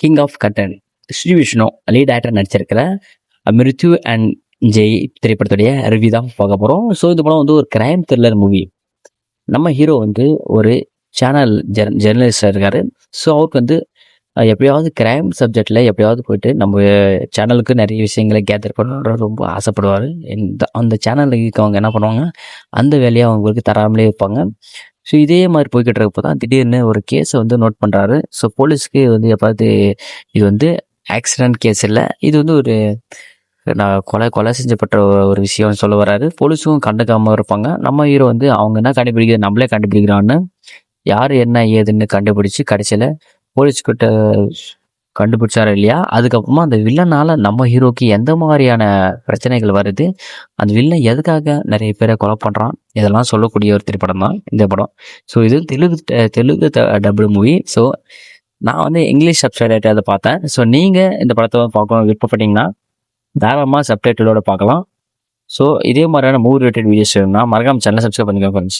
King of கட்டன் Sri Vishnu lead actor நடிச்சிருக்கிற Mrityu and Jai திரைப்படத்துடைய review தான் பார்க்க போகிறோம். ஸோ இது படம் வந்து ஒரு கிரைம் த்ரில்லர் மூவி. நம்ம ஹீரோ வந்து ஒரு சேனல் ஜெர்னலிஸ்டாக இருக்கார். ஸோ அவருக்கு வந்து எப்படியாவது கிரைம் சப்ஜெக்டில் எப்படியாவது போயிட்டு நம்ம சேனலுக்கு நிறைய விஷயங்களை கேதர் பண்ண ரொம்ப ஆசைப்படுவார். அந்த சேனலில் இருக்கவங்க என்ன பண்ணுவாங்க, அந்த வேலையை அவங்களுக்கு தராமலே இருப்பாங்க. ஸோ இதே மாதிரி போய்கிட்டு இருக்கப்போ தான் திடீர்னு ஒரு கேஸை வந்து நோட் பண்ணுறாரு. ஸோ போலீஸ்க்கு வந்து எப்பாவது இது வந்து ஆக்சிடென்ட் கேஸ் இல்லை, இது வந்து ஒரு நான் கொலை செஞ்சப்பட்ட ஒரு விஷயம்னு சொல்ல வராரு. போலீஸும் கண்டுக்காமல் இருப்பாங்க. நம்ம ஹீரோ வந்து அவங்க என்ன கண்டுபிடிக்கிறது நம்மளே கண்டுபிடிக்கிறான்னு யார் என்ன ஏதுன்னு கண்டுபிடிச்சி கடைசியில் போலீஸ்கிட்ட கண்டுபிடிச்சாரு இல்லையா, அதுக்கப்புறமா அந்த வில்லனால் நம்ம ஹீரோக்கு எந்த மாதிரியான பிரச்சனைகள் வருது, அந்த வில்லன் எதுக்காக நிறைய பேரை கொலை பண்ணுறான், இதெல்லாம் சொல்லக்கூடிய ஒரு திரைப்படம் தான் இந்த படம். ஸோ இது தெலுங்கு டபுள் மூவி. ஸோ நான் வந்து இங்கிலீஷ் சப்டைட்டில் அதை பார்த்தேன். ஸோ நீங்கள் இந்த படத்தை பார்க்கணும் விருப்பப்பட்டீங்கன்னா தாராளமாக சப்டைட்டிலோட பார்க்கலாம். ஸோ இதே மாதிரியான மூவி ரிலேட்டட் வீடியோஸ் வேணும்னா மறக்காம சேனலை சப்ஸ்கிரைப் பண்ணிக்கோங்க ஃப்ரெண்ட்ஸ்.